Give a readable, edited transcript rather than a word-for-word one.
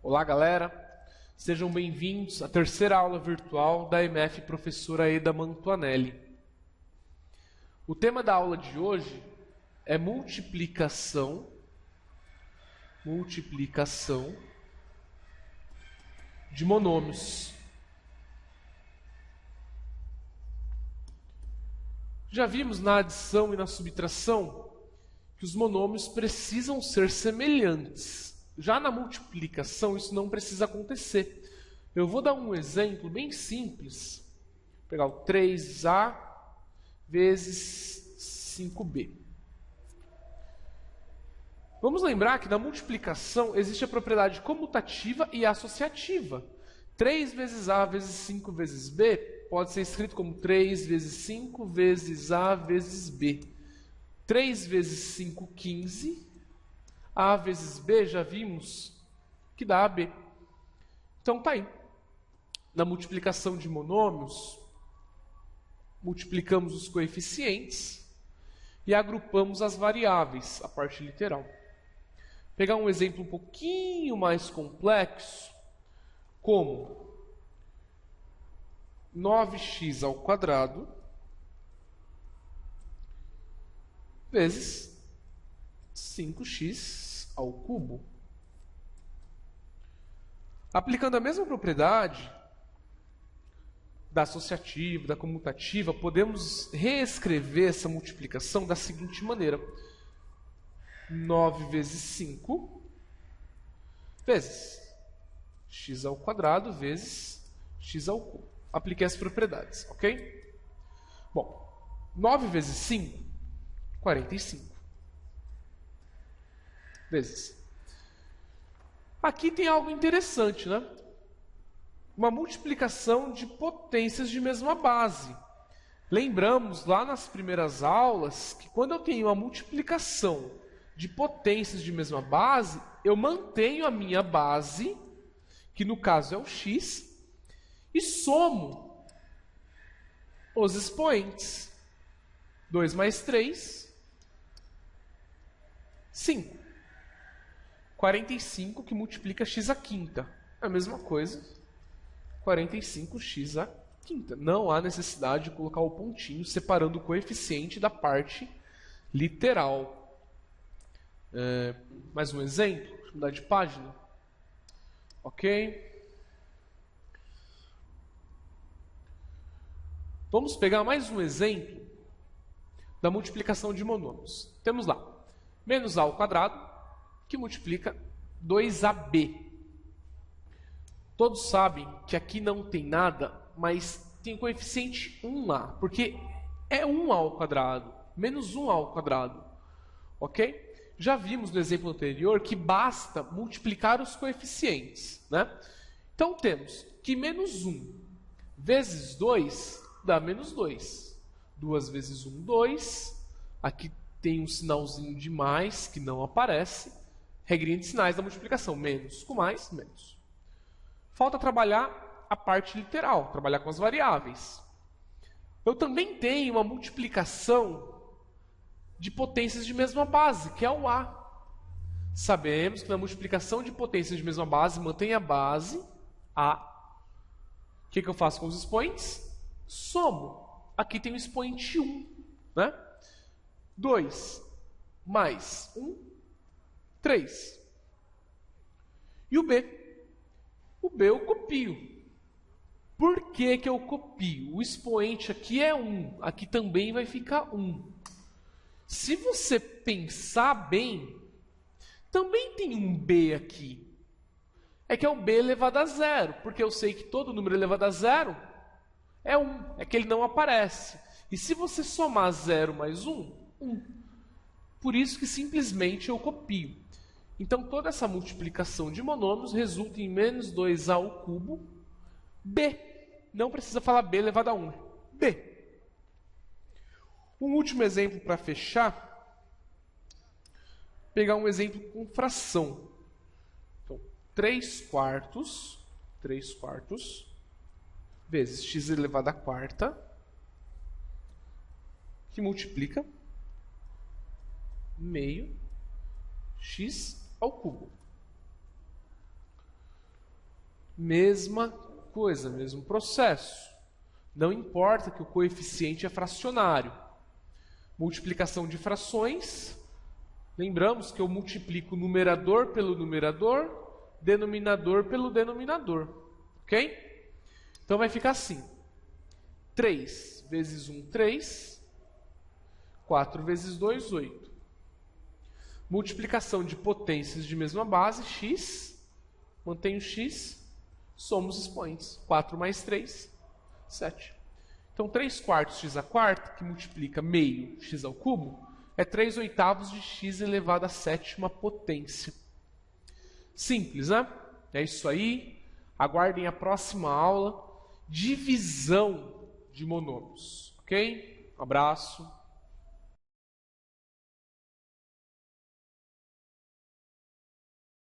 Olá, galera. Sejam bem-vindos à terceira aula virtual da MF Professora Eda Mantuanelli. O tema da aula de hoje é multiplicação de monômios. Já vimos na adição e na subtração que os monômios precisam ser semelhantes. Já na multiplicação isso não precisa acontecer. Eu vou dar um exemplo bem simples. Vou pegar o 3A vezes 5B. Vamos lembrar que na multiplicação existe a propriedade comutativa e associativa. 3 vezes A vezes 5 vezes B pode ser escrito como 3 vezes 5 vezes A vezes B. 3 vezes 5, 15. A vezes B já vimos que dá AB. Então tá aí. Na multiplicação de monômios, multiplicamos os coeficientes e agrupamos as variáveis, a parte literal. Pegar um exemplo um pouquinho mais complexo, como 9x ao quadrado vezes 5x ao cubo. Aplicando a mesma propriedade da associativa, da comutativa, podemos reescrever essa multiplicação da seguinte maneira: 9 vezes 5 vezes x ao quadrado vezes x ao cubo. Apliquei as propriedades, ok? Bom, 9 vezes 5, 45. Vezes. Aqui tem algo interessante, né? Uma multiplicação de potências de mesma base. Lembramos lá nas primeiras aulas que quando eu tenho uma multiplicação de potências de mesma base, eu mantenho a minha base, que no caso é o x, e somo os expoentes. 2 mais 3, 5. 45 que multiplica x à quinta. É a mesma coisa. 45x à quinta. Não há necessidade de colocar o pontinho separando o coeficiente da parte literal. Mais um exemplo. Deixa eu mudar de página. Ok. Vamos pegar mais um exemplo da multiplicação de monômios. Temos lá menos a ao quadrado, que multiplica 2AB. Todos sabem que aqui não tem nada, mas tem coeficiente 1 lá, porque é 1 ao quadrado, menos 1 ao quadrado. Ok? Já vimos no exemplo anterior que basta multiplicar os coeficientes, né? Então temos que menos 1 vezes 2 dá menos 2. 2 vezes 1, 2. Aqui tem um sinalzinho de mais que não aparece. Regrinha de sinais da multiplicação. Menos com mais, menos. Falta trabalhar a parte literal, trabalhar com as variáveis. Eu também tenho uma multiplicação de potências de mesma base, que é o A. Sabemos que na multiplicação de potências de mesma base, mantém a base, A. O que eu faço com os expoentes? Somo. Aqui tem o expoente 1. Né? 2 mais 1, 3. E o B? O B eu copio. Por que eu copio? O expoente aqui é 1. Aqui também vai ficar 1. Se você pensar bem, também tem um B aqui. É que é o B elevado a 0. Porque eu sei que todo número elevado a 0 é 1. É que ele não aparece. E se você somar 0 mais 1, 1. Por isso que simplesmente eu copio. Então, toda essa multiplicação de monômios resulta em menos 2A ao cubo, B. Não precisa falar B elevado a 1. B. Um último exemplo para fechar. Pegar um exemplo com fração. Então, 3 quartos vezes x elevado à quarta, que multiplica meio x ao cubo. mesma coisa, mesmo processo. Não importa que o coeficiente é fracionário. Multiplicação de frações. Lembramos que eu multiplico o numerador pelo numerador, denominador pelo denominador. Ok? Então vai ficar assim. 3 vezes 1, 3. 4 vezes 2, 8. Multiplicação de potências de mesma base, x. Mantenho x. Somos expoentes. 4 mais 3, 7. Então, 3 quartos x a quarta, que multiplica meio x ao cubo, é 3 oitavos de x elevado à sétima potência. Simples, né? É isso aí. Aguardem a próxima aula. Divisão de monômios. Ok? Um abraço.